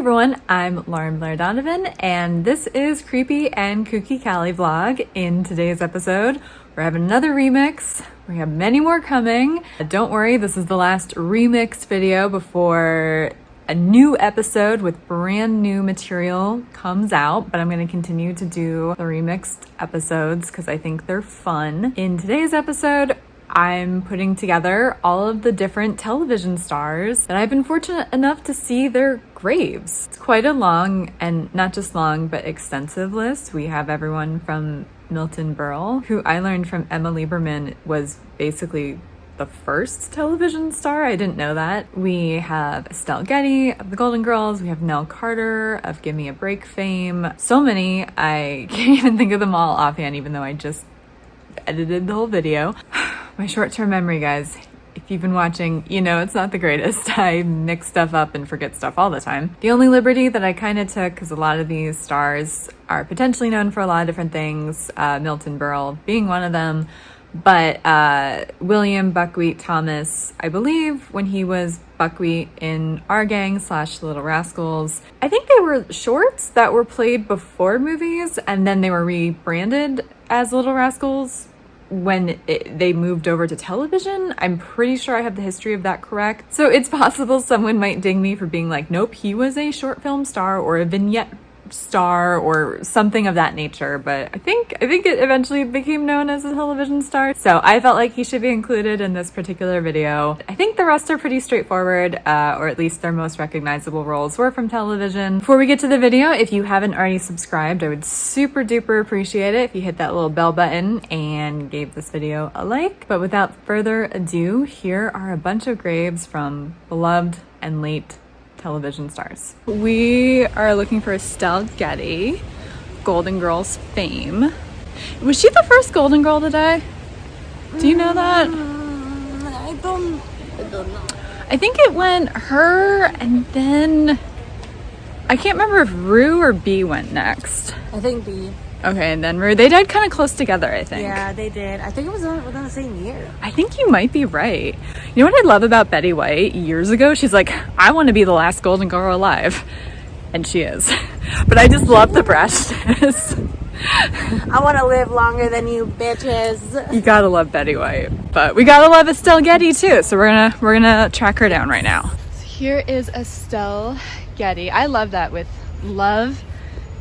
everyone, I'm Lauren-Blair Donovan, and this is Creepy and Kooky Cali vlog. In today's episode, we're having another remix. We have many more coming. Don't worry, this is the last remix video before a new episode with brand new material comes out, but I'm going to continue to do the remixed episodes because I think they're fun. In today's episode, I'm putting together all of the different television stars that I've been fortunate enough to see their graves. It's quite a long, and not just long, but extensive list. We have everyone from Milton Berle, who I learned from Emma Lieberman was basically the first television star. I didn't know that. We have Estelle Getty of the Golden Girls. We have Nell Carter of Gimme a Break fame. So many, I can't even think of them all offhand, even though I just edited the whole video. My short-term memory, guys, if you've been watching, you know it's not the greatest. I mix stuff up and forget stuff all the time. The only liberty that I kind of took, because a lot of these stars are potentially known for a lot of different things, Milton Berle being one of them, but William Buckwheat Thomas, I believe when he was Buckwheat in Our Gang / The Little Rascals, I think they were shorts that were played before movies and then they were rebranded as Little Rascals when they moved over to television. I'm pretty sure I have the history of that correct. So it's possible someone might ding me for being like, nope, he was a short film star or a vignette star or something of that nature, but I think it eventually became known as a television star. So I felt like he should be included in this particular video. I think the rest are pretty straightforward, or at least their most recognizable roles were from television. Before we get to the video, if you haven't already subscribed, I would super duper appreciate it if you hit that little bell button and gave this video a like. But without further ado, here are a bunch of graves from beloved and late television stars. We are looking for Estelle Getty, Golden Girls fame. Was she the first Golden Girl to die? Do you know that? I don't know. I think it went her and then I can't remember if Rue or B went next. I think B. Okay, and then Rue. They died kind of close together, I think. Yeah, they did. I think it was within the same year. I think you might be right. You know what I love about Betty White? Years ago, she's like, I want to be the last Golden Girl alive. And she is. But I just love the brashness. I want to live longer than you bitches. You gotta love Betty White. But we gotta love Estelle Getty too. So we're gonna track her down right now. So here is Estelle Getty. I love that, with love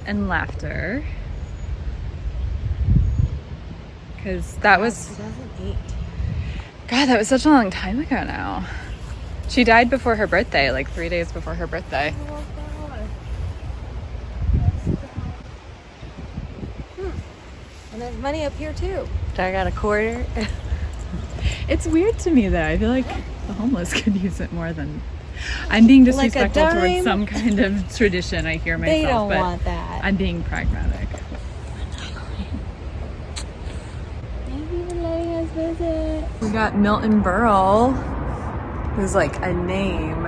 and laughter. Because that was 2008. God, that was such a long time ago now. She died before her birthday, like 3 days before her birthday. Oh, God. And there's money up here too. I got a quarter. It's weird to me though. I feel like the homeless could use it more than... I'm being disrespectful like towards some kind of tradition, I hear myself. They don't but want that. I'm being pragmatic. We got Milton Berle, who's like a name.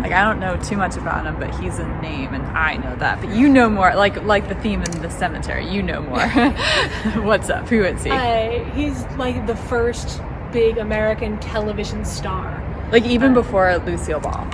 Like, I don't know too much about him, but he's a name, and I know that. But you know more, like the theme in the cemetery. You know more. What's up? Who is he? He's like the first big American television star. Like even before Lucille Ball.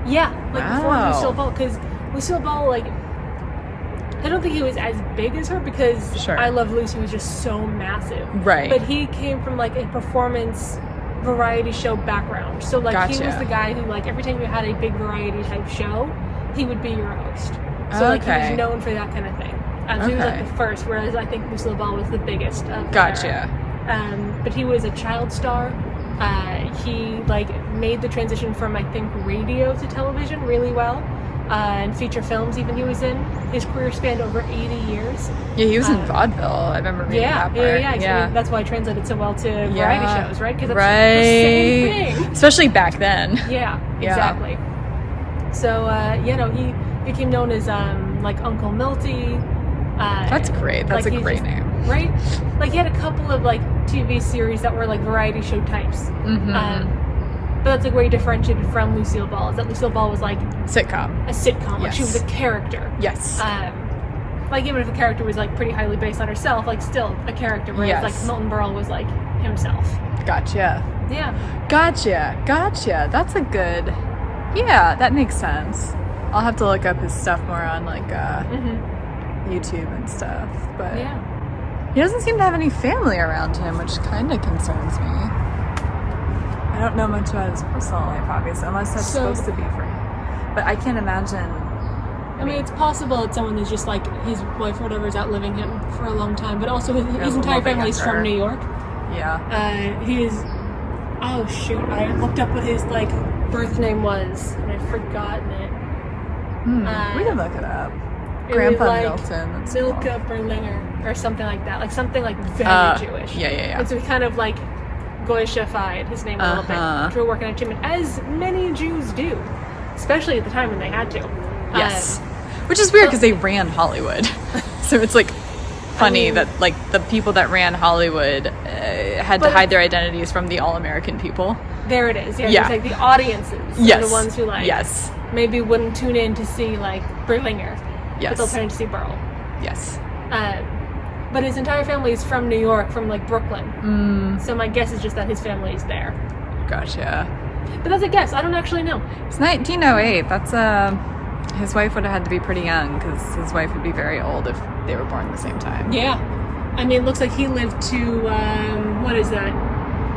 Yeah, like before Wow. Lucille Ball, because Lucille Ball, like, I don't think he was as big as her because Sure. I Love Lucy was just so massive. Right. But he came from like a performance variety show background. So like he Gotcha. was the guy who, like, every time you had a big variety type show, he would be your host. So like he Okay. was known for that kind of thing. So he was like the first, whereas I think Lucille Ball was the biggest of Gotcha. her. But he was a child star. He like made the transition from, I think, radio to television really well. And feature films even he was in. His career spanned over 80 years. Yeah, he was in vaudeville. I remember reading that part. Yeah. I mean, that's why I translated so well to variety shows, right? Because that's right. the same thing. Especially back then. Yeah, exactly. So, he became known as like Uncle Milty. That's great. That's like a great name. Right? Like he had a couple of like TV series that were like variety show types. But that's like where he differentiated from Lucille Ball. Is that Lucille Ball was like Sitcom. a sitcom, like Yes. she was a character. Yes. Like even if the character was like pretty highly based on herself, like still a character. Whereas Yes. like Milton Berle was like himself. Gotcha. Yeah. Gotcha. That's a good... Yeah, that makes sense. I'll have to look up his stuff more on like YouTube and stuff. But he doesn't seem to have any family around him, which kind of concerns me. I don't know much about his personal life, obviously, unless that's supposed to be for him. But I can't imagine. I mean, it's possible that someone is just like his wife or whatever is outliving him for a long time, but also his entire family is from New York. Yeah. He is. Oh shoot! I looked up what his like birth name was, and I've forgotten it. We can look it up. It Grandpa was like Milton. Milka Berlinger or something like that. Like something like very Jewish. Yeah. And so he kind of like Goyish-ified his name a little bit through working at Gimme, as many Jews do, especially at the time when they had to. Yes. Which is weird because they ran Hollywood. So it's like funny that like the people that ran Hollywood had to hide their identities from the all-American people. There it is. Yeah. It's like the audiences are the ones who like maybe wouldn't tune in to see like Berlinger. Yes. But they'll turn in to see Berle. Yes. But his entire family is from New York, from like Brooklyn. So my guess is just that his family is there. Gotcha. But that's a guess. I don't actually know. It's 1908. That's his wife would have had to be pretty young because his wife would be very old if they were born at the same time. Yeah. I mean, it looks like he lived to, what is that?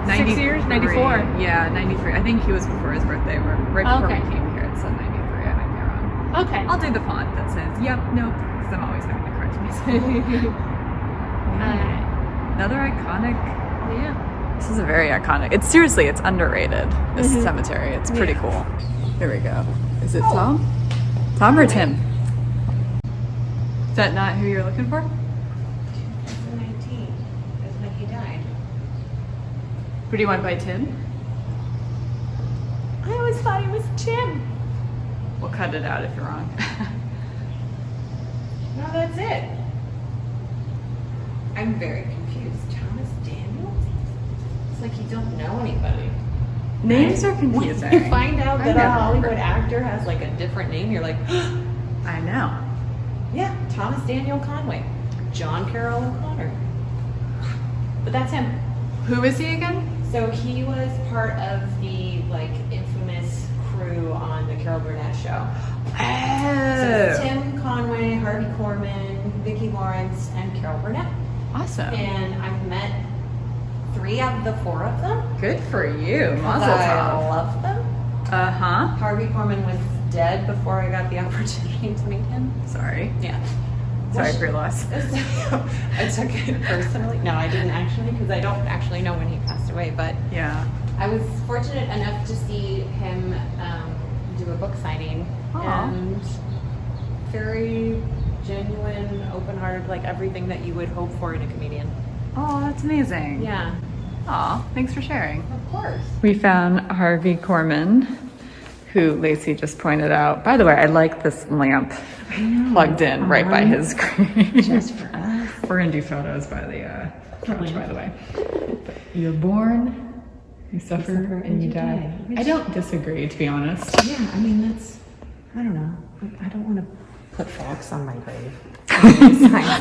6 years? 94? Yeah, 93. I think he was before his birthday. Right before we came here, it said 93. I might be wrong. Okay. I'll do the font that says, yep, nope, because I'm always having to correct myself. Another iconic. Yeah. This is a very iconic. It's underrated, this cemetery. It's pretty cool. Here we go. Is it Tom? Tom or Tim? Is that not who you're looking for? 2019 is when he died. Who do you want by Tim? I always thought he was Tim. We'll cut it out if you're wrong. No, that's it. I'm very confused. Thomas Daniels? It's like you don't know anybody. Names are confusing. When you find out that a Hollywood actor has like a different name, you're like, I know. yeah, Thomas Daniel Conway, John Carroll O'Connor. But that's him. Who is he again? So he was part of the like infamous crew on the Carol Burnett show. So it's Tim Conway, Harvey Korman, Vicki Lawrence, and Carol Burnett. Awesome. And I've met 3 out of the 4 of them. Good for you. Mazel I tov. love them. Harvey Korman was dead before I got the opportunity to meet him. Sorry. Yeah. Sorry for your loss. I took it personally. No, I didn't actually, because I don't actually know when he passed away. But Yeah. I was fortunate enough to see him do a book signing. And very genuine, open-hearted, like everything that you would hope for in a comedian. Oh, that's amazing. Yeah. Aw, thanks for sharing. Of course. We found Harvey Korman, who Lacy just pointed out. By the way, I like this lamp plugged in right by his screen. Just for us. We're gonna do photos by the couch, by the way. You're born, you suffer, and you die. I don't disagree, to be honest. Yeah, I mean, that's, I don't know. I don't want to put Fox on my grave.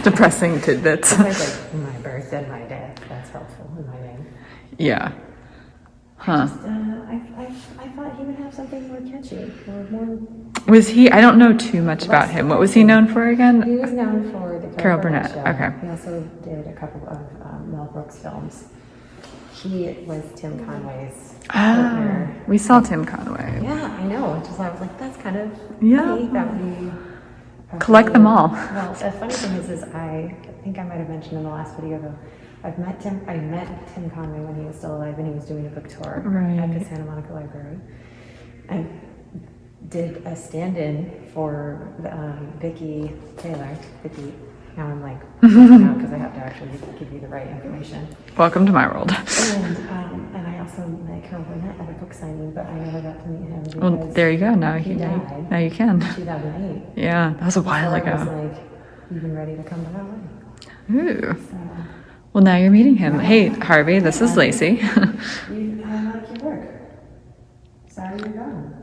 Depressing tidbits. It's like my birth and my death. That's helpful in my name. Yeah. Huh. I thought he would have something more catchy or more. Was he? I don't know too much about him. What was he known for again? He was known for the Carol Burnett. Show. Okay. He also did a couple of Mel Brooks films. He was Tim Conway's partner. We saw Tim Conway. Yeah, I know. I was like, that's kind of Yeah. funny that we Collect them all. Well, the funny thing is I think I might have mentioned in the last video though, I met Tim Conway when he was still alive and he was doing a book tour at the Santa Monica Library. I did a stand-in for Vicki. Now I'm like, because I have to actually give you the right information. Welcome to my world. And I also met Carol Burnett at a book signing, but I never got to meet him because Well, there you go. Now he died. Now you can. In 2008. Yeah, that was a while I was ago. like even ready to come to LA. Ooh. So, Well, now you're meeting him. Hey, Harvey, this is Lacy. you like your work. Sorry you're gone.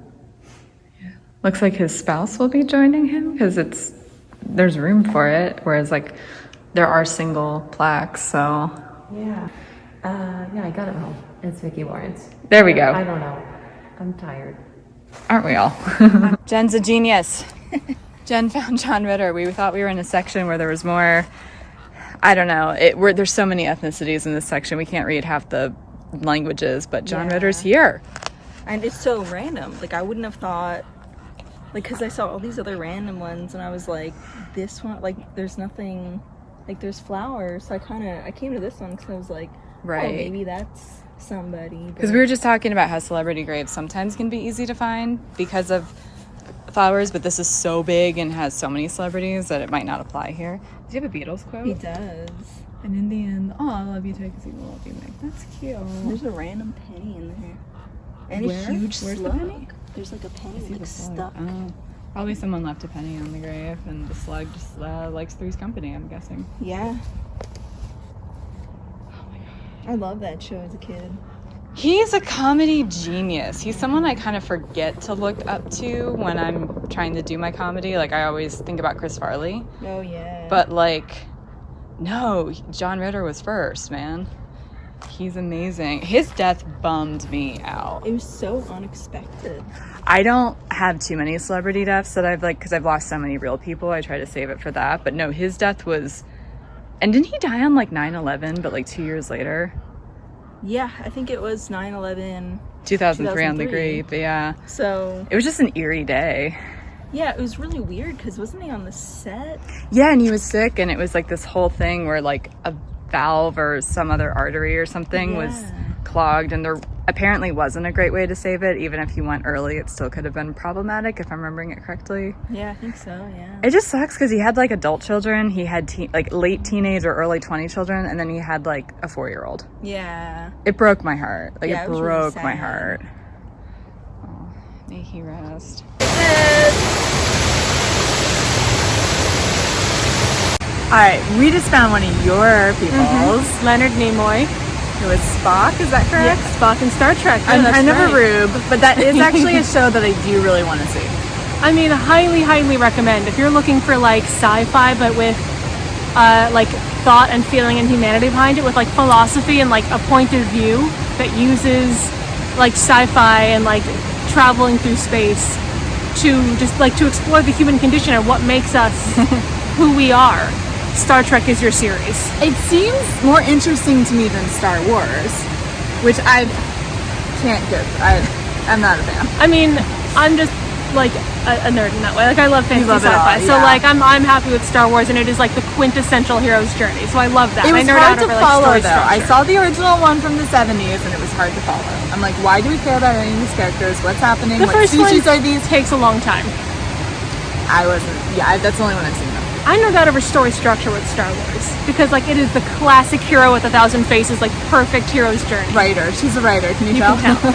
Looks like his spouse will be joining him because there's room for it, whereas like there are single plaques, so. Yeah. I got it home. It's Vicki Lawrence. There we go. I don't know. I'm tired. Aren't we all? Jen's a genius. Jen found John Ritter. We thought we were in a section where there was more, I don't know, there's so many ethnicities in this section. We can't read half the languages, but John Ritter's here. And it's so random. Like, I wouldn't have thought, like, because I saw all these other random ones, and I was like, this one, like, there's nothing, like, there's flowers. So I came to this one because I was like, right. Oh, maybe that's somebody. Because we were just talking about how celebrity graves sometimes can be easy to find because of flowers, but this is so big and has so many celebrities that it might not apply here. Does he have a Beatles quote? He does. And in the end, oh, I love you too because he will love you, Meg. That's cute. There's a random penny in there. And Where? a huge Where's slug. the penny? There's like a penny like stuck. Oh. Probably someone left a penny on the grave and the slug just likes Three's company, I'm guessing. Yeah. Oh my god. I love that show as a kid. He's a comedy genius. He's someone I kind of forget to look up to when I'm trying to do my comedy. Like, I always think about Chris Farley. Oh, yeah. But, like, no, John Ritter was first, man. He's amazing. His death bummed me out. It was so unexpected. I don't have too many celebrity deaths that I've, like, because I've lost so many real people. I try to save it for that. But no, his death was... And didn't he die on, like, 9/11, but, like, 2 years later? Yeah, I think it was 9/11. 2003 on the grape, yeah. So... It was just an eerie day. Yeah, it was really weird because wasn't he on the set? Yeah, and he was sick, and it was like this whole thing where like a valve or some other artery or something was clogged, and there apparently wasn't a great way to save it. Even if you went early, it still could have been problematic, if I'm remembering it correctly. Yeah, I think so, yeah. It just sucks because he had like adult children, he had like late teenage or early 20 children, and then he had like a 4-year-old. Yeah. It broke my heart. Like, yeah, it was broke really my heart. Oh, may he rest. All right, we just found one of your peoples. Leonard Nimoy. Who is Spock, is that correct? Yeah, Spock in Star Trek. Yeah, I'm that's kind of right. a rube, but that is actually a show that I do really want to see. I mean, highly recommend. If you're looking for like sci-fi, but with like thought and feeling and humanity behind it, with like philosophy and like a point of view that uses like sci-fi and like traveling through space to just like to explore the human condition and what makes us who we are. Star Trek is your series. It seems more interesting to me than Star Wars, which I can't give. I'm not a fan. I mean, I'm just like a nerd in that way. Like, I love fantasy sci-fi, so yeah. like I'm happy with Star Wars, and it is like the quintessential hero's journey. So I love that. It was I nerd hard out to over, like, follow, story though. I structure. saw the original one from the 70s, and it was hard to follow. I'm like, why do we care about any of these characters? What's happening? The What first species one are these? takes a long time. That's the only one I've seen, though. I nerd out over story structure with Star Wars because like it is the classic hero with 1,000 faces, like perfect hero's journey. Writer. She's a writer. Can you tell? Can tell.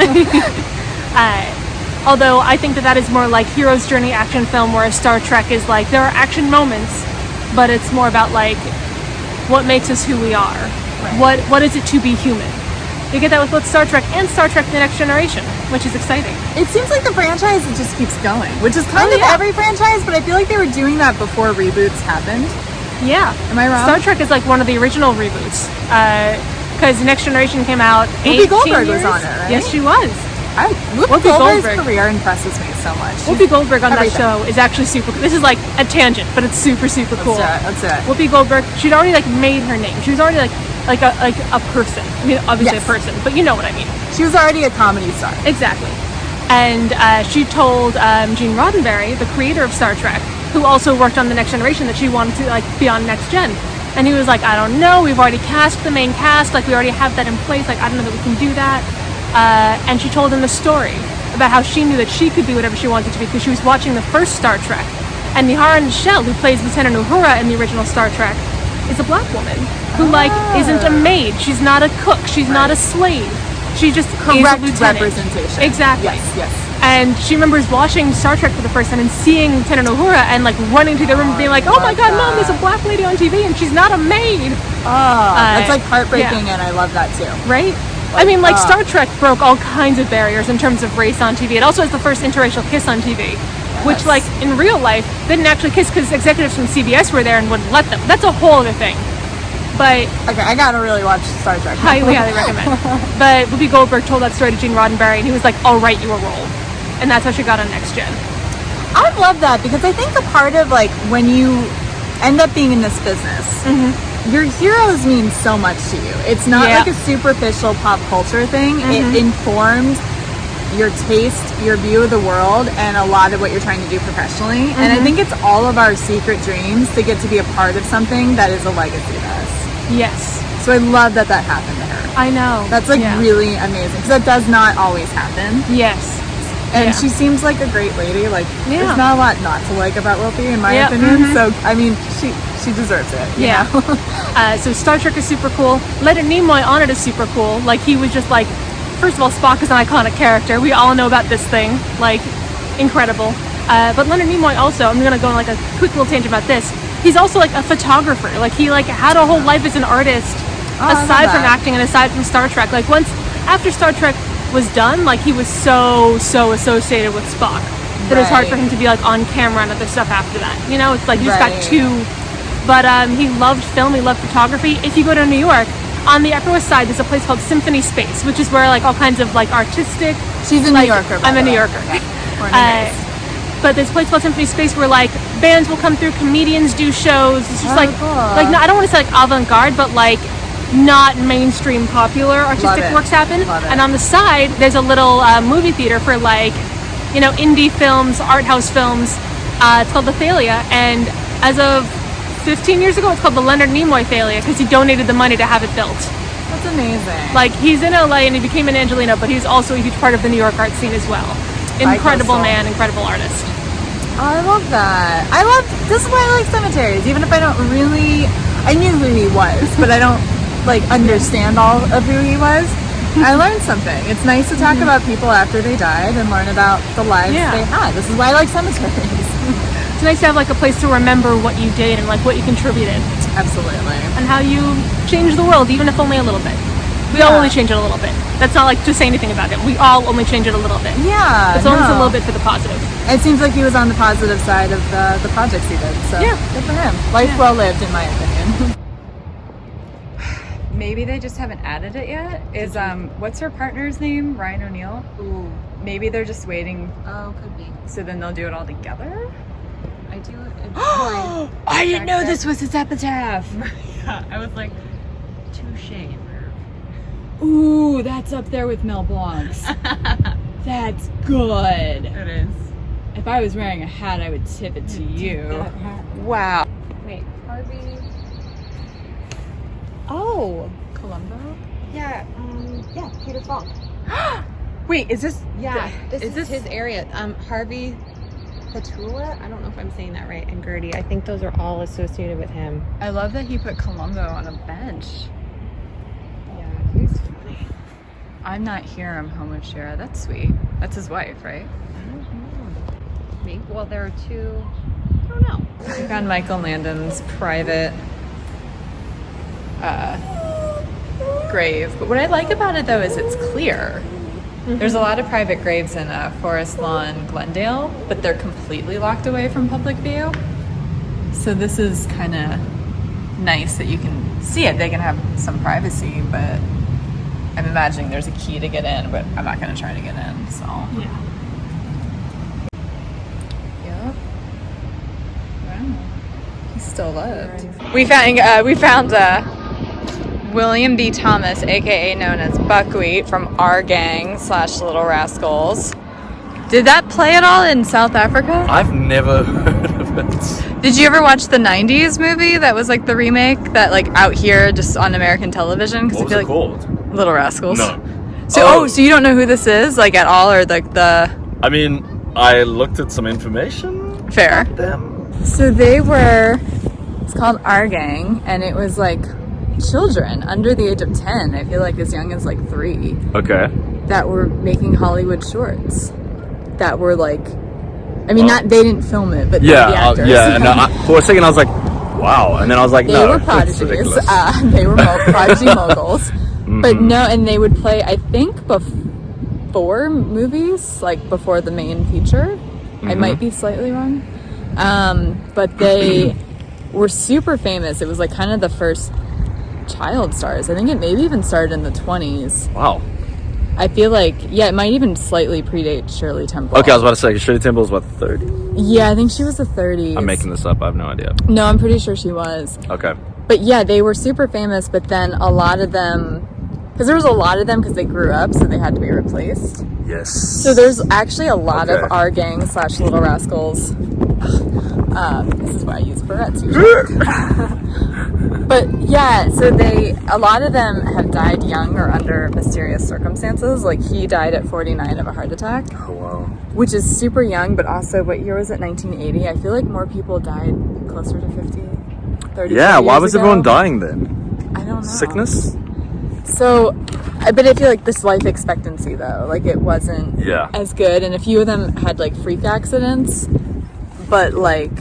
Although I think that is more like hero's journey action film, whereas Star Trek is like there are action moments, but it's more about like what makes us who we are. Right. What is it to be human? You get that with both Star Trek and Star Trek The Next Generation, which is exciting. It seems like the franchise just keeps going, which is kind of every franchise, but I feel like they were doing that before reboots happened. Yeah. Am I wrong? Star Trek is like one of the original reboots. Because The Next Generation came out 18 Whoopi Goldberg years. was on it, right? Yes, she was. Whoopi Goldberg's career impresses me so much. Whoopi Goldberg on that show is actually super cool. This is like a tangent, but it's super cool. Let's do it. Whoopi Goldberg, she'd already like made her name. She was already like a person. I mean, obviously a person, but you know what I mean. She was already a comedy star. Exactly. And she told Gene Roddenberry, the creator of Star Trek, who also worked on The Next Generation, that she wanted to like be on Next Gen. And he was like, I don't know, we've already cast the main cast, like we already have that in place, like I don't know that we can do that. And she told him the story about how she knew that she could be whatever she wanted to be because she was watching the first Star Trek. And Nihara Nichelle, who plays Lieutenant Uhura in the original Star Trek, is a black woman who like isn't a maid, she's not a cook, she's not a slave. She just correct is a lieutenant. Representation. Exactly. Yes. And she remembers watching Star Trek for the first time and seeing Lieutenant Uhura and like running to the room and being like, oh my god, Mom, there's a black lady on TV and she's not a maid. That's like heartbreaking, and I love that too. Right? I mean, like, Star Trek broke all kinds of barriers in terms of race on TV. It also has the first interracial kiss on TV, which, like, in real life, they didn't actually kiss because executives from CBS were there and wouldn't let them. That's a whole other thing. But okay, I gotta really watch Star Trek. Highly recommend. But Whoopi Goldberg told that story to Gene Roddenberry, and he was like, I'll write you a role. and that's how she got on Next Gen. I love that because I think a part of like when you end up being in this business, your heroes mean so much to you. It's not like a superficial pop culture thing. It informs your taste, your view of the world, and a lot of what you're trying to do professionally. And I think it's all of our secret dreams to get to be a part of something that is a legacy to us. Yes. So I love that that happened to her. I know. That's like really amazing because that does not always happen. Yes. And she seems like a great lady. Like, there's not a lot not to like about Whoopi, in my opinion. So, I mean, she deserves it. You know? So Star Trek is super cool. Leonard Nimoy on it is super cool. Like, he was just like, first of all, Spock is an iconic character. We all know about this thing. Like, incredible. But Leonard Nimoy also, I'm gonna go on like a quick little tangent about this. He's also like a photographer. Like, he like had a whole life as an artist, aside from acting and aside from Star Trek. Like, after Star Trek was done, like, he was so associated with Spock that it was hard for him to be like on camera and other stuff after that. You know, it's like you just got two. But he loved film, he loved photography. If you go to New York, on the Upper West Side, there's a place called Symphony Space, which is where like all kinds of like artistic. She's a New Yorker. I'm a New Yorker. But there's a place called Symphony Space where like bands will come through, comedians do shows. It's just cool. like no, I don't want to say like avant-garde, but like not mainstream popular artistic works happen. And on the side there's a little movie theater for like, you know, indie films, art house films. It's called the Thalia, and as of 15 years ago it's called the Leonard Nimoy Thalia because he donated the money to have it built. That's amazing. Like, he's in LA and he became an Angelino, but he's also a huge part of the New York art scene as well. Incredible man, incredible artist. Oh, I love that. This is why I like cemeteries, even if I don't really, I knew who he was, but I don't like understand all of who he was. I learned something. It's nice to talk about people after they died and learn about the lives they had. This is why I like cemeteries. It's nice to have like a place to remember what you did and like what you contributed. Absolutely. And how you changed the world, even if only a little bit. We all only change it a little bit. That's not like to say anything about him. We all only change it a little bit. Yeah. It's always a little bit for the positive. It seems like he was on the positive side of the projects he did. So good for him. Life well lived, in my opinion. Maybe they just haven't added it yet. Is what's her partner's name? Ryan O'Neal? Ooh. Maybe they're just waiting. Oh, could be. So then they'll do it all together? I do. I didn't know this was his epitaph. Yeah, I was like, touche, Merv. Ooh, that's up there with Mel Blanc's. That's good. It is. If I was wearing a hat, I would tip it to you. Wow. Wait, Harvey. Oh, Columbo? Yeah, Peter Falk. Wait, is this? Yeah, this is his area. Harvey Petula, I don't know if I'm saying that right, and Gertie. I think those are all associated with him. I love that he put Columbo on a bench. Yeah, he's funny. I'm not here, I'm home with Shara. That's sweet. That's his wife, right? I don't know. Maybe. Well, there are two. I don't know. We found Michael Landon's private grave. But what I like about it, though, is it's clear. There's a lot of private graves in Forest Lawn, Glendale, but they're completely locked away from public view. So this is kind of nice that you can see it. They can have some privacy, but I'm imagining there's a key to get in, but I'm not going to try to get in, so. Yeah. Yep. Wow. He still lived. We found William B. Thomas, aka known as Buckwheat, from Our Gang / Little Rascals. Did that play at all in South Africa? I've never heard of it. Did you ever watch the 90s movie that was like the remake that like out here just on American television? What was it called? Little Rascals. No. So so you don't know who this is like at all, or like the? I mean, I looked at some information. Fair. About them. So they were. It's called Our Gang, and it was like children under the age of 10. I feel like as young as like 3. Okay. That were making Hollywood shorts. That were like, I mean, not they didn't film it, but the actors. And for a second I was like, wow, and then I was like, they no, were that's prodigies. ridiculous. They were prodigy moguls. But no, and they would play, I think, before movies, like before the main feature. I might be slightly wrong. But they were super famous. It was like kind of the first child stars. I think it maybe even started in the 20s. Wow. I feel like, yeah, it might even slightly predate Shirley Temple. Okay, I was about to say, Shirley Temple was what, 30? Yeah, I think she was the 30s. I'm making this up. I have no idea. No, I'm pretty sure she was. Okay. But yeah, they were super famous, but then a lot of them, because there was a lot of them because they grew up, so they had to be replaced. Yes. So there's actually a lot Okay. of our gang / Little Rascals. This is why I use barrettes usually. But yeah, so a lot of them have died young or under mysterious circumstances. Like he died at 49 of a heart attack. Oh, wow. Which is super young, but also what year was it? 1980. I feel like more people died closer to 50, 30 Yeah, why years was ago. everyone dying then? I don't know. Sickness? So, but I feel like this life expectancy though, like it wasn't as good, and a few of them had like freak accidents, but like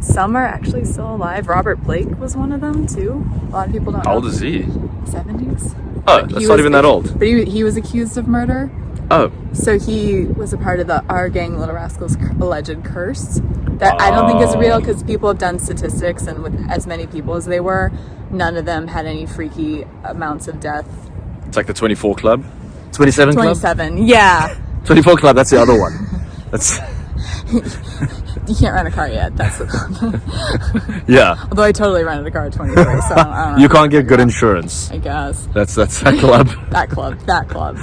some are actually still alive. Robert Blake was one of them too. A lot of people don't know. How old is he? 70s. Oh, that's not even that old. But he was accused of murder. Oh. So he was a part of the Our Gang Little Rascals alleged curse that I don't think is real, because people have done statistics, and with as many people as they were, none of them had any freaky amounts of death. It's like the 24 Club? 27 Club? 27, yeah. 24 Club, that's the other one. That's... You can't rent a car yet, that's the problem. Yeah. Although I totally rented a car at 23, so I don't know. You can't get good insurance. I guess. That's that club. That club.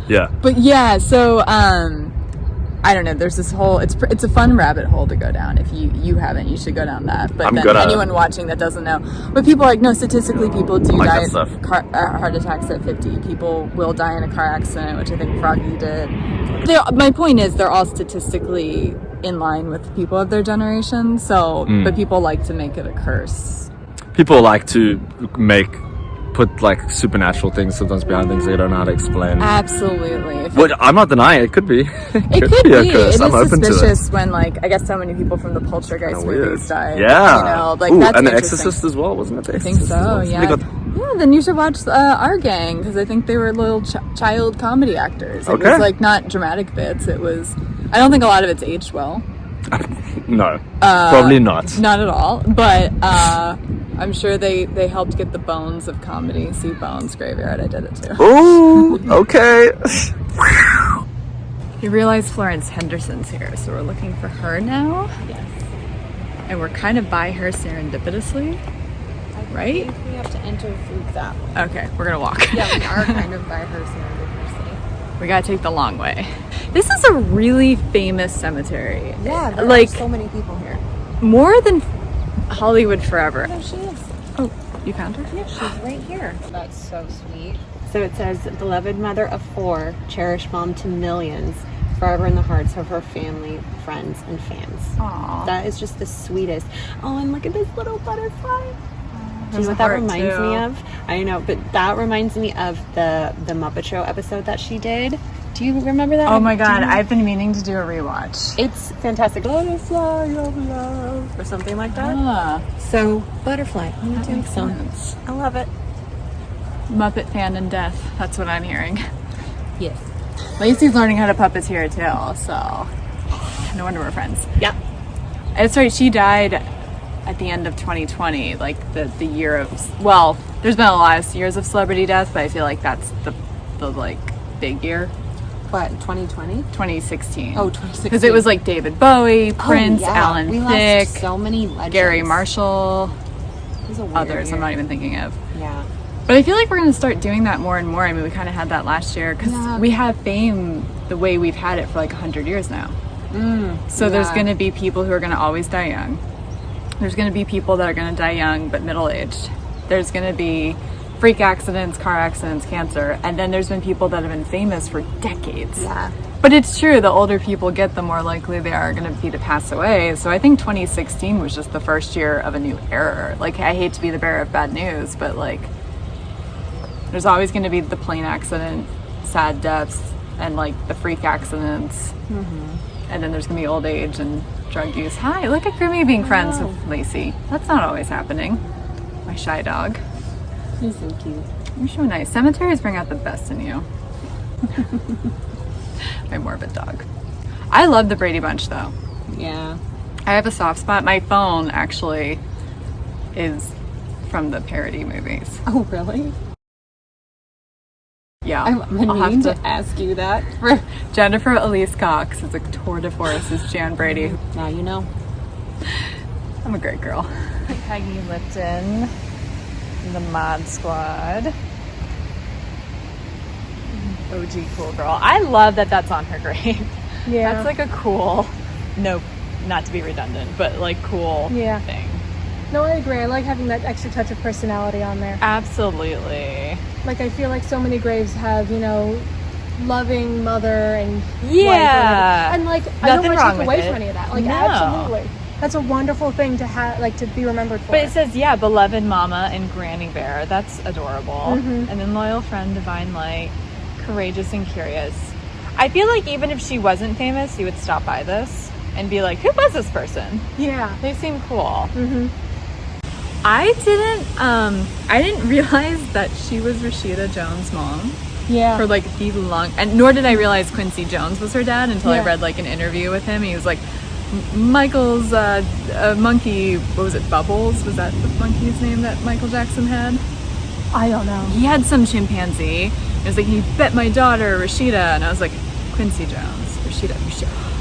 Yeah. But yeah, so I don't know, there's this whole, it's a fun rabbit hole to go down. If you haven't, you should go down that. But I'm then good at anyone watching that doesn't know. But people are like, no, statistically people do like die that of stuff. heart attacks at 50. People will die in a car accident, which I think Froggy did. My point is, they're all statistically in line with people of their generation. So, but people like to make it a curse. People like to put like supernatural things sometimes behind things they don't know how to explain. Absolutely. But I'm not denying it could be. It could be. a curse. It I'm is open suspicious to it. when, like, I guess so many people from the Poltergeist movies died. Yeah. You know, like, Ooh, that's and The interesting. Exorcist as well, wasn't it? The I think Exorcist as so, well. yeah. Yeah, then you should watch Our Gang, because I think they were little child comedy actors. It was, like, not dramatic bits. It was... I don't think a lot of it's aged well. No. Probably not. Not at all. But I'm sure they helped get the bones of comedy. See Bones Graveyard, I did it too. Ooh, okay. You realize Florence Henderson's here, so we're looking for her now. Yes. And we're kind of by her serendipitously, right? We have to enter through that one. Okay, we're gonna walk. Yeah, we are kind of by her serendipitously. We gotta take the long way. This is a really famous cemetery. Yeah, there like are so many people here. more than Hollywood Forever. There she is. Oh, you found her? Yeah, she's right here. That's so sweet. So it says, beloved mother of 4, cherished mom to millions, forever in the hearts of her family, friends, and fans. Aww. That is just the sweetest. Oh, and look at this little butterfly. Do you There's know a what that heart, reminds too. me of? I know, but that reminds me of the Muppet Show episode that she did. Do you remember that? Oh my Do god, you- I've been meaning to do a rewatch. It's fantastic. Butterfly of love, or something like that. Ah, So, butterfly. I'm that doing makes so. sense. I love it. Muppet fan and death. That's what I'm hearing. Yes. Lacey's learning how to puppeteer too, so no wonder we're friends. Yep. It's right, she died at the end of 2020, like the year of, well, there's been a lot of years of celebrity death, but I feel like that's the like big year. What, 2020? 2016. Oh, 2016. Because it was like David Bowie, Prince, Alan we Thicke, lost so many legends. Gary Marshall, It was a weird others year. I'm not even thinking of. Yeah. But I feel like we're going to start doing that more and more. I mean, we kind of had that last year because Yeah. we have fame the way we've had it for like 100 years now. So there's yeah. going to be people who are going to always die young. There's going to be people that are going to die young but middle-aged. There's going to be freak accidents, car accidents, cancer. And then there's been people that have been famous for decades. Yeah. But it's true, the older people get, the more likely they are going to be to pass away. So I think 2016 was just the first year of a new era. Like, I hate to be the bearer of bad news, but like, there's always going to be the plane accident, sad deaths, and like the freak accidents. And then there's going to be old age and drug use. Hi, look at Grimmy being friends with Lacy. That's not always happening. My shy dog. She's so cute. You're so nice. Cemeteries bring out the best in you. My morbid dog. I love the Brady Bunch though. Yeah. I have a soft spot. My phone actually is from the parody movies. Oh, really? Yeah, I'm I'll meaning have to ask you that. For Jennifer Elise Cox is a tour de force is Jan Brady. Now you know. I'm a great girl. Peggy Lipton, the Mod Squad. OG cool girl. I love that that's on her grave. Yeah. That's like a cool, no, not to be redundant, but like cool thing. No, I agree. I like having that extra touch of personality on there. Absolutely. Like, I feel like so many graves have, you know, loving mother and Yeah. wife. And like, I don't Nothing want to wrong take with away it. from any of that. Like, No. absolutely. That's a wonderful thing to have, like, to be remembered for. But it says, yeah, beloved mama and granny bear. That's adorable. Mhm. And then loyal friend, divine light, courageous and curious. I feel like even if she wasn't famous, you would stop by this and be like, who was this person? Yeah. They seem cool. Mm-hmm. I didn't realize that she was Rashida Jones' mom Yeah. for like the long, and nor did I realize Quincy Jones was her dad until I Yeah. read like an interview with him. He was like, Michael's monkey, what was it, Bubbles? Was that the monkey's name that Michael Jackson had? I don't know. He had some chimpanzee. It was like, he bet my daughter Rashida, and I was like, Quincy Jones, Rashida.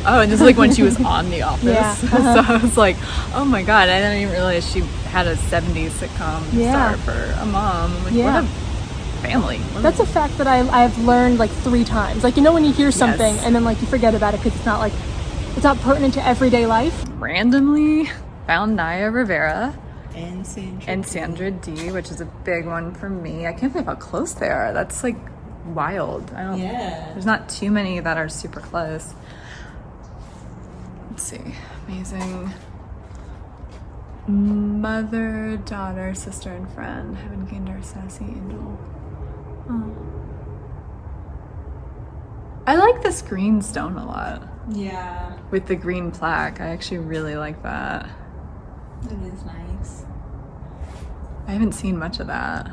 Oh, and just like when she was on The Office. Yeah. So I was like, oh my God, I didn't even realize she had a 70s sitcom Yeah. star for a mom. I'm like, Yeah. what a family. That's a fact that I've learned like 3 times. Like, you know, when you hear something Yes. and then like you forget about it because it's not pertinent to everyday life. Randomly found Naya Rivera And Sandra D, which is a big one for me. I can't believe how close they are. That's like wild. There's not too many that are super close. Let's see. Amazing. Mother, daughter, sister, and friend. Heaven gained our sassy angel. Oh. I like this green stone a lot. Yeah, With the green plaque. I actually really like that. it is nice. I haven't seen much of that.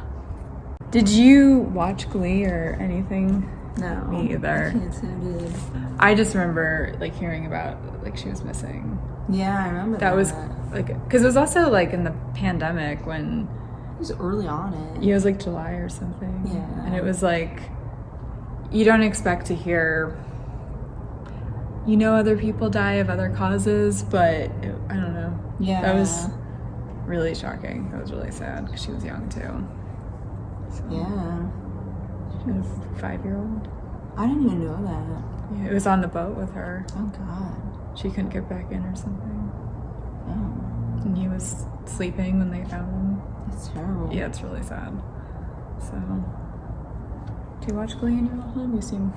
Did you watch Glee or anything? No, Me either. I can't say I did. I just remember like hearing about like she was missing. Yeah, I remember That was like, because it was also like in the pandemic when It was early on it. it was like July or something. Yeah. And it was like, you don't expect to hear, you know, other people die of other causes, but I don't know. Yeah. That was really shocking. That was really sad because she was young too. So, Yeah. she was a 5-year-old. I didn't even know that. Yeah, it was on the boat with her. Oh God. She couldn't get back in or something. Oh, And he was sleeping when they found him. that's terrible. Yeah, it's really sad. So, do you watch Glee in your home? You seem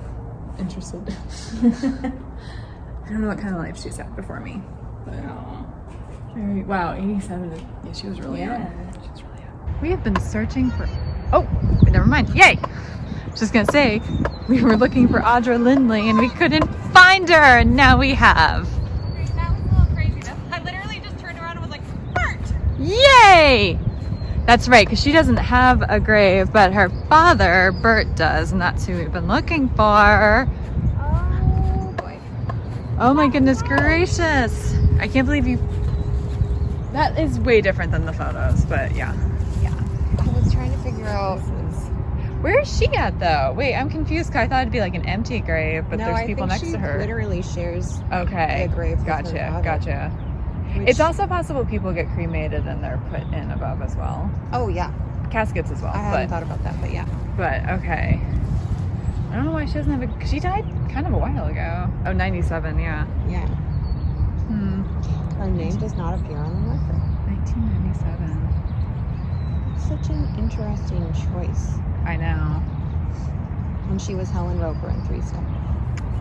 interested. I don't know what kind of life she's had before me. But very, wow, 87. Yeah, she was really young. She was really young. We have been searching for. Oh, never mind. Yay! Just gonna say, we were looking for Audra Lindley and we couldn't find her, and now we have. That was a little crazy. I literally just turned around and was like, Bert! Yay! That's right, because she doesn't have a grave, but her father, Bert, does, and that's who we've been looking for. Oh boy. Oh my goodness gracious. I can't believe you... That is way different than the photos, but yeah. I was trying to figure out. Where is she at, though? Wait, I'm confused, 'cause I thought it'd be like an empty grave, but there's people next to her. Literally shares Okay. a grave with her Gotcha, father. gotcha. It's also possible people get cremated and they're put in above as well. Oh yeah. Caskets as well. I hadn't thought about that, but yeah. But okay. I don't know why she doesn't have a. She died kind of a while ago. Oh, 97, yeah. Yeah. Hmm. Her name does not appear on the record. 1997. Such an interesting choice. I know. And she was Helen Roper in 3 Step.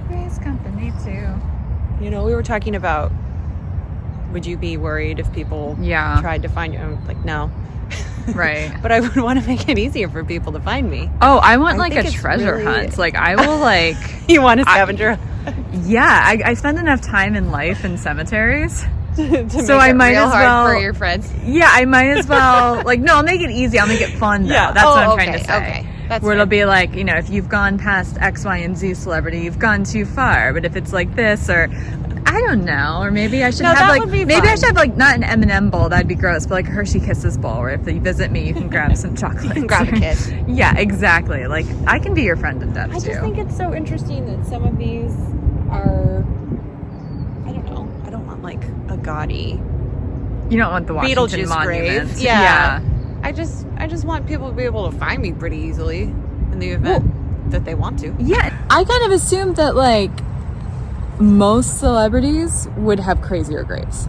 Three's Company too. You know, we were talking about, would you be worried if people Yeah. tried to find you? I'm like, no. Right. But I would want to make it easier for people to find me. Oh, I want I like think a it's treasure really- hunt. Like I will like. You want a scavenger Yeah, I spend enough time in life in cemeteries. to So make I it might real as hard well- for your friends. Yeah, I might as well. Like, no, I'll make it easy. I'll make it fun though. Yeah. That's Oh, what I'm okay, trying to say. okay. That's Where it'll fair. be like, you know, if you've gone past X, Y, and Z celebrity, you've gone too far. But if it's like this, or I don't know. Or maybe I should No, have that like would be maybe I fun. should have like not an M&M bowl, that'd be gross, but like a Hershey Kisses bowl where if you visit me you can grab some chocolate. You can grab a kiss. Yeah, exactly. Like I can be your friend in death I too. just think it's so interesting that some of these are, I don't know, I don't want like a gaudy You don't want the Washington Beetlejuice Monument. grave. Yeah. I just want people to be able to find me pretty easily in the event that they want to. Yeah. I kind of assumed that like most celebrities would have crazier graves.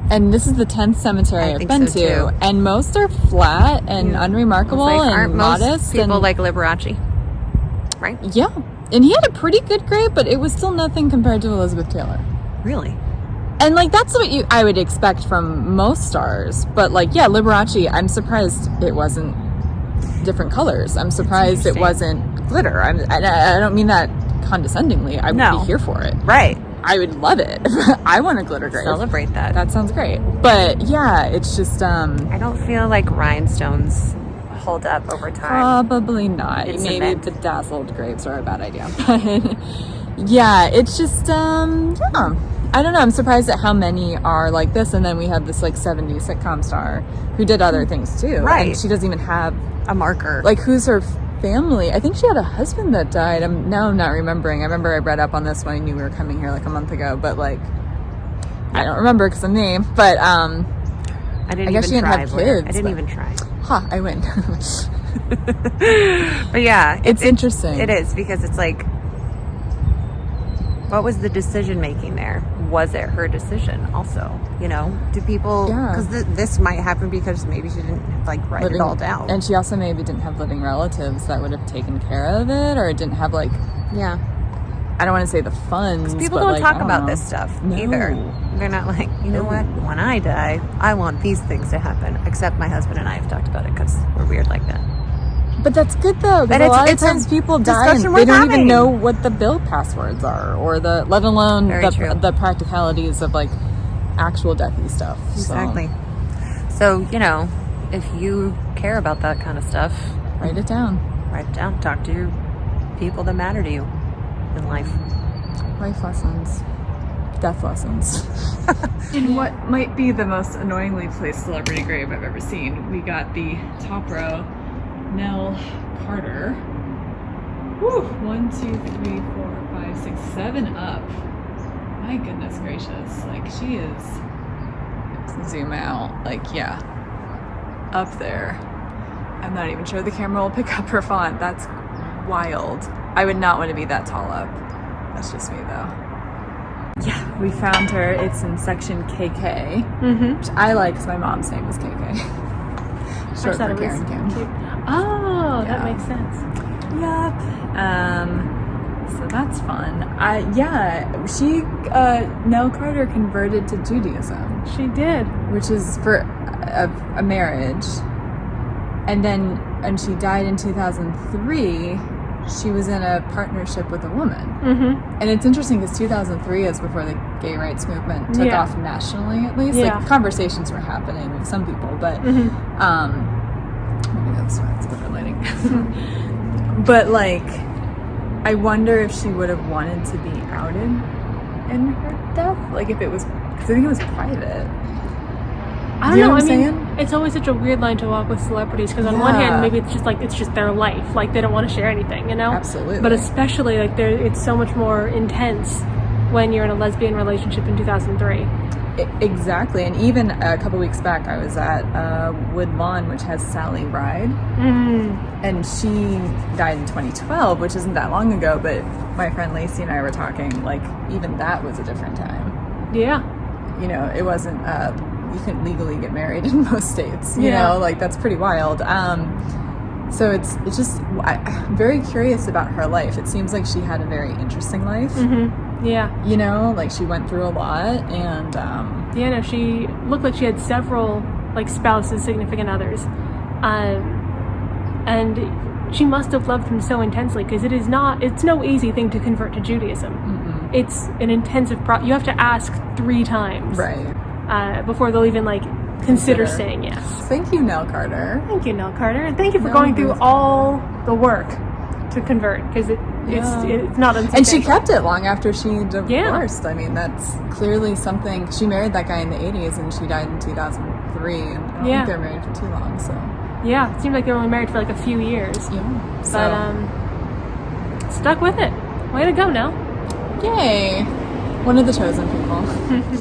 And this is the 10th cemetery I I've think been so, to. too. And most are flat and unremarkable Like, and aren't most modest. people and, like Liberace, right? yeah. And he had a pretty good grave, but it was still nothing compared to Elizabeth Taylor. Really? And like that's what I would expect from most stars. But like, yeah, Liberace, I'm surprised it wasn't different colors. I'm surprised it wasn't glitter. I don't mean that condescendingly. I would be here for it. Right. I would love it. I want a glitter grave. Celebrate that. That sounds great. But yeah, it's just I don't feel like rhinestones hold up over time. probably not. It's Maybe cement. bedazzled grapes are a bad idea. But yeah, it's just yeah. I don't know. I'm surprised at how many are like this. And then we have this like 70s sitcom star who did other things too. Right. And she doesn't even have A marker. like who's her family. I think she had a husband that died. I'm not remembering. I remember I read up on this when I knew we were coming here like a month ago, but like I don't remember because of me. But I didn't I guess even she didn't try. have Blair. kids, I didn't but- even try. I win. But yeah, It's interesting. It is because it's like, what was the decision making there? Was it her decision also? You know, do people, Yeah. because this might happen because maybe she didn't like write it all down. And she also maybe didn't have living relatives that would have taken care of it, or didn't have like, yeah. I don't want to say the funds. People but, don't like, talk I don't about know. this stuff No. either. They're not like, you know what? When I die, I want these things to happen. Except my husband and I have talked about it because we're weird like that. But that's good though, But because a lot of it's a times people die and discussion they worth don't even having. know what the bill passwords are, or let alone Very true. the practicalities of like actual deathy stuff. Exactly. So, you know, if you care about that kind of stuff, So, write it down. write it down. Talk to your people that matter to you in life. Life lessons. Death lessons. In what might be the most annoyingly placed celebrity grave I've ever seen, we got the top row, Nell Carter. Woo! 1, 2, 3, 4, 5, 6, 7 up. My goodness gracious. Like she is, zoom out, like yeah, up there. I'm not even sure the camera will pick up her font. That's wild. I would not want to be that tall up. That's just me though. Yeah, we found her. It's in section KK, which I like because my mom's name is KK. Short for Karen Kim. Oh, Yeah. that makes sense. Yep. So that's fun. She Nell Carter converted to Judaism, She did. which is for a marriage, and she died in 2003. She was in a partnership with a woman. Mm-hmm. And it's interesting because 2003 is before the gay rights movement took Yeah. off nationally, at least. Yeah. Like, conversations were happening with some people, but, Mm-hmm. I'm gonna go this way, it's better lighting. But, like, I wonder if she would have wanted to be outed in her death. Like, if it was, because I think it was private. I Do you don't know know. what I I'm mean, saying? it's always such a weird line to walk with celebrities because on one Yeah. hand, maybe it's just their life. Like they don't want to share anything, you know. Absolutely. But especially like it's so much more intense when you're in a lesbian relationship in 2003. Exactly. And even a couple weeks back, I was at Woodlawn, which has Sally Ride. And she died in 2012, which isn't that long ago, but my friend Lacy and I were talking, like, even that was a different time. Yeah. You know, it wasn't, you couldn't legally get married in most states, you Yeah. know, like, that's pretty wild. So it's just, I'm very curious about her life. It seems like she had a very interesting life, Yeah. you know, like, she went through a lot, and, Yeah, no, she looked like she had several like spouses, significant others, and she must have loved him so intensely because it's no easy thing to convert to Judaism. It's an intensive you have to ask 3 times right. before they'll even like consider saying yes. Thank you, Nell Carter. Thank you, Nell Carter, and thank you for No, going through you're- all the work to convert because It's not unsustainable. And she kept it long after she divorced. I mean, that's clearly something. She married that guy in the 80s and she died in 2003. And I don't think they're married for too long, so. Yeah, it seemed like they were only married for like a few years. Yeah. But, stuck with it. Way to go, Nell. Yay. One of the chosen people.